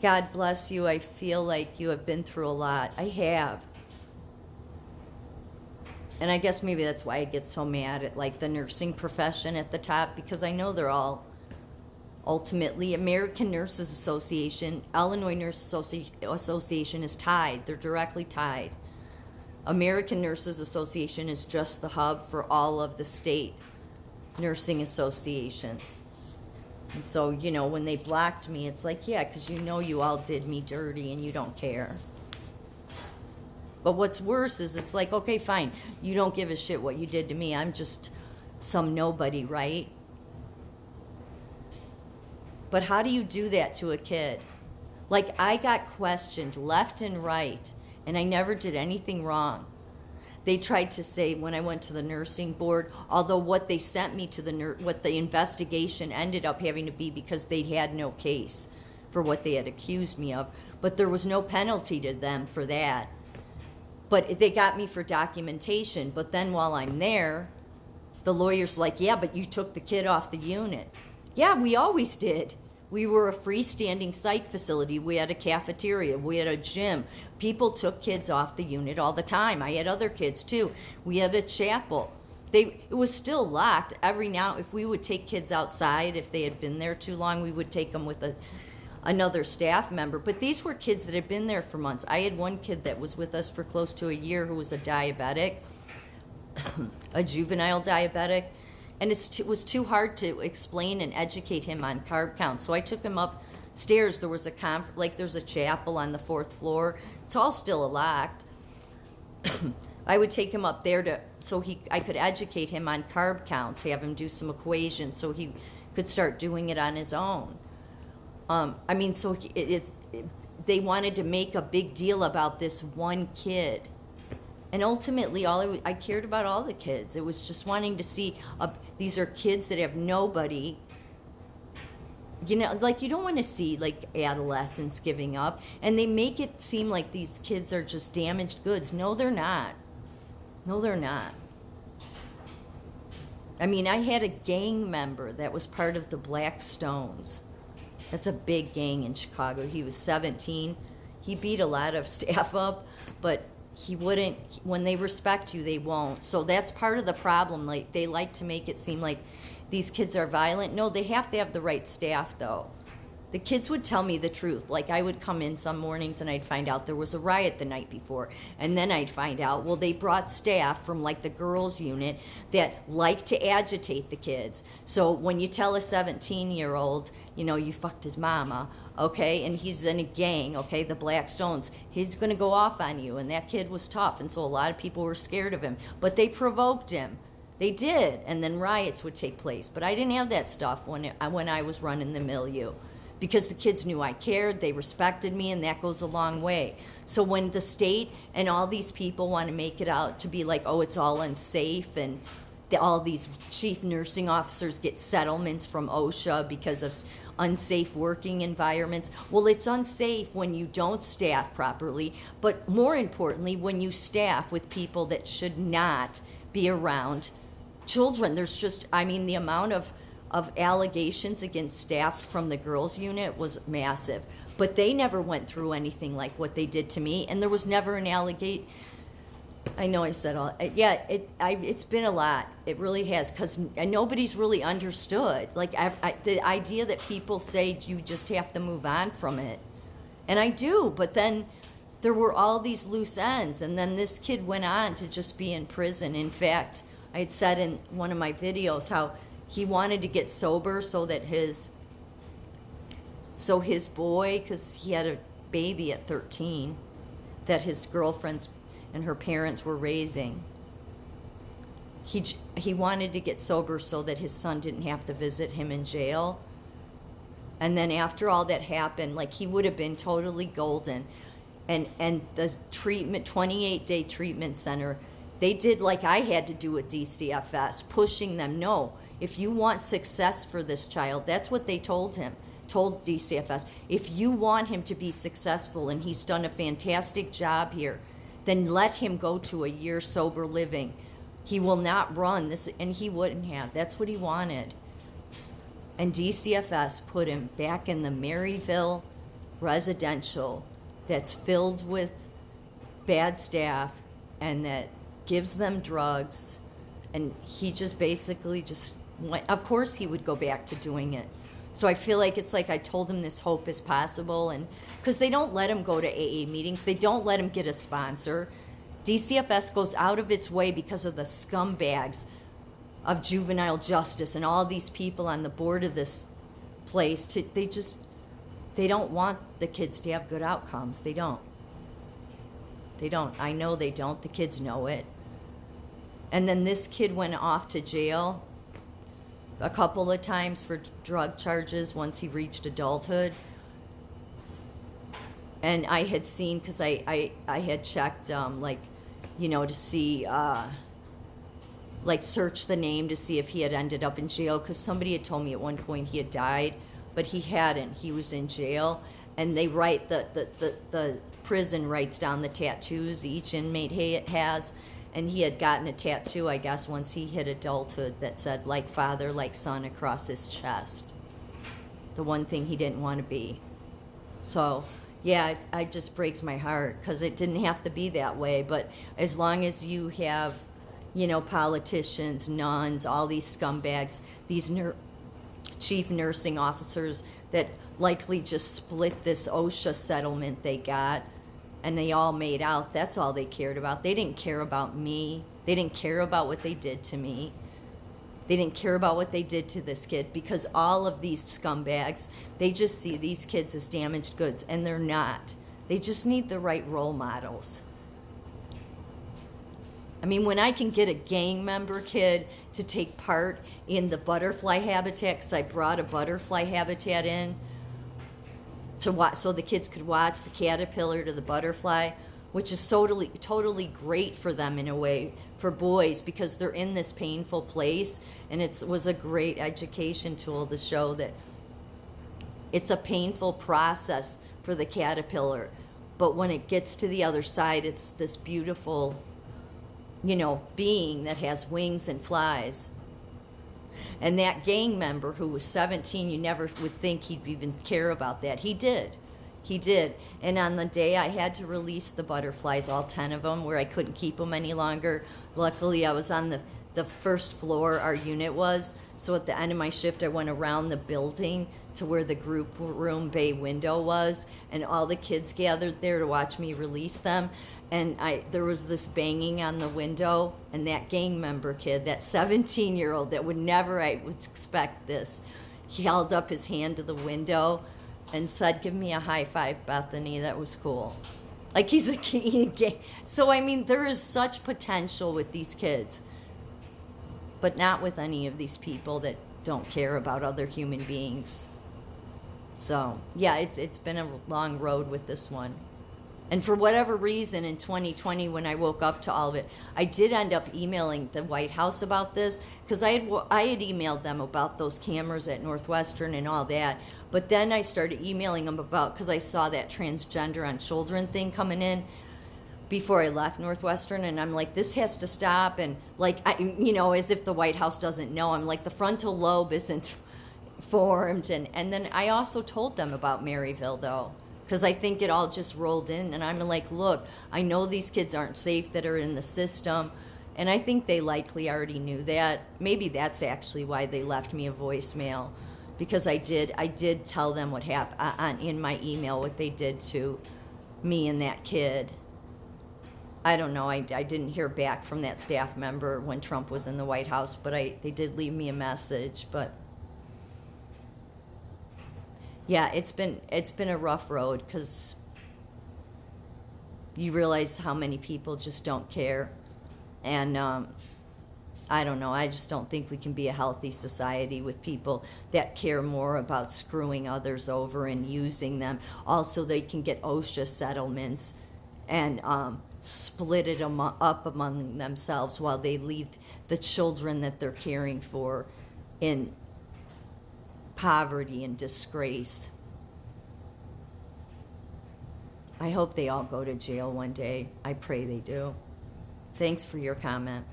God bless you. I feel like you have been through a lot. I have. And I guess maybe that's why I get so mad at like the nursing profession at the top, because I know they're all ultimately American Nurses Association, Illinois Association is tied. They're directly tied. American Nurses Association is just the hub for all of the state nursing associations. And so, when they blocked me, it's like, yeah, because you all did me dirty and you don't care. But what's worse is it's like, okay, fine, you don't give a shit what you did to me. I'm just some nobody, right? But how do you do that to a kid? Like, I got questioned left and right, and I never did anything wrong. They tried to say when I went to the nursing board, although what they sent me to what the investigation ended up having to be, because they had no case for what they had accused me of, but there was no penalty to them for that. But they got me for documentation. But then while I'm there, the lawyer's like, yeah, but you took the kid off the unit. Yeah, we always did. We were a freestanding psych facility. We had a cafeteria. We had a gym. People took kids off the unit all the time. I had other kids too. We had a chapel. It was still locked. Every now, if we would take kids outside, if they had been there too long, we would take them with another staff member. But these were kids that had been there for months. I had one kid that was with us for close to a year who was a diabetic, a juvenile diabetic. And it was too hard to explain and educate him on carb counts. So I took him upstairs. There was there's a chapel on the 4th floor. It's all still locked. I would take him up there I could educate him on carb counts, have him do some equations so he could start doing it on his own. They wanted to make a big deal about this one kid. And ultimately, I cared about all the kids. It was just wanting to see, these are kids that have nobody. You don't want to see, adolescents giving up. And they make it seem like these kids are just damaged goods. No, they're not. No, they're not. I had a gang member that was part of the Black Stones. That's a big gang in Chicago. He was 17. He beat a lot of staff up, but he wouldn't. When they respect you, they won't. So that's part of the problem. They like to make it seem like these kids are violent. No, they have to have the right staff, though. The kids would tell me the truth. I would come in some mornings and I'd find out there was a riot the night before. And then I'd find out, well, they brought staff from the girls' unit that like to agitate the kids. So when you tell a 17-year-old, you fucked his mama, okay, and he's in a gang, okay, the Black Stones, he's going to go off on you. And that kid was tough. And so a lot of people were scared of him. But they provoked him. They did. And then riots would take place. But I didn't have that stuff when I was running the milieu. Because the kids knew I cared, they respected me, and that goes a long way. So when the state and all these people want to make it out to be like, oh, it's all unsafe, and all these chief nursing officers get settlements from OSHA because of unsafe working environments. Well, it's unsafe when you don't staff properly, but more importantly, when you staff with people that should not be around children. There's just, the amount of allegations against staff from the girls' unit was massive. But they never went through anything like what they did to me, and there was never an allegation. I know I said all. Yeah, it's been a lot. It really has, because nobody's really understood. The idea that people say you just have to move on from it, and I do. But then there were all these loose ends, and then this kid went on to just be in prison. In fact, I had said in one of my videos how he wanted to get sober so his boy, because he had a baby at 13 that his girlfriends and her parents were raising. He wanted to get sober so that his son didn't have to visit him in jail. And then after all that happened, he would have been totally golden. And the 28-day treatment center, they did like I had to do at DCFS, pushing them, no, if you want success for this child, that's what they told DCFS. If you want him to be successful, and he's done a fantastic job here, then let him go to a year sober living. He will not run this, and he wouldn't have. That's what he wanted. And DCFS put him back in the Maryville residential that's filled with bad staff and that gives them drugs. And he just basically just went, of course he would go back to doing it. So I feel like it's like I told him this hope is possible, and because they don't let him go to AA meetings, they don't let him get a sponsor. DCFS goes out of its way because of the scumbags of juvenile justice and all these people on the board of this place. They don't want the kids to have good outcomes. They don't. I know they don't. The kids know it. And then this kid went off to jail a couple of times for drug charges once he reached adulthood. And I had seen, because I had checked, to see, search the name to see if he had ended up in jail, because somebody had told me at one point he had died, but he hadn't. He was in jail. And they write, the prison writes down the tattoos each inmate has. And he had gotten a tattoo, I guess, once he hit adulthood that said, like father, like son, across his chest. The one thing he didn't want to be. So, yeah, it just breaks my heart, because it didn't have to be that way. But as long as you have, politicians, nuns, all these scumbags, these chief nursing officers that likely just split this OSHA settlement they got, and they all made out. That's all they cared about. They didn't care about me. They didn't care about what they did to me. They didn't care about what they did to this kid, because all of these scumbags, they just see these kids as damaged goods, and they're not. They just need the right role models. I mean, when I can get a gang member kid to take part in the butterfly habitat, because I brought a butterfly habitat in, to watch, so the kids could watch the caterpillar to the butterfly, which is totally great for them in a way, for boys, because they're in this painful place, and it was a great education tool to show that it's a painful process for the caterpillar, but when it gets to the other side, it's this beautiful, being that has wings and flies. And that gang member who was 17, you never would think he'd even care about that. He did. And on the day I had to release the butterflies, all 10 of them, where I couldn't keep them any longer, luckily I was on the first floor our unit was. So at the end of my shift, I went around the building to where the group room bay window was, and all the kids gathered there to watch me release them. And there was this banging on the window, and that gang member kid, that 17-year-old that I would expect this, he held up his hand to the window and said, "Give me a high five, Bethany. That was cool." Like he's a kid. So, I mean, there is such potential with these kids, but not with any of these people that don't care about other human beings. So, yeah, it's been a long road with this one. And for whatever reason, in 2020, when I woke up to all of it, I did end up emailing the White House about this, because I had emailed them about those cameras at Northwestern and all that. But then I started emailing them because I saw that transgender on children thing coming in before I left Northwestern, and I'm like, this has to stop. And as if the White House doesn't know, I'm like, the frontal lobe isn't formed. And then I also told them about Maryville, though, because I think it all just rolled in. And I'm like, look, I know these kids aren't safe that are in the system. And I think they likely already knew that. Maybe that's actually why they left me a voicemail, because I did tell them what happened in my email, what they did to me and that kid. I don't know. I didn't hear back from that staff member when Trump was in the White House, but they did leave me a message. But yeah, it's been a rough road, because you realize how many people just don't care. And I don't know. I just don't think we can be a healthy society with people that care more about screwing others over and using them. Also, they can get OSHA settlements and split it up among themselves while they leave the children that they're caring for in poverty and disgrace. I hope they all go to jail one day. I pray they do. Thanks for your comment.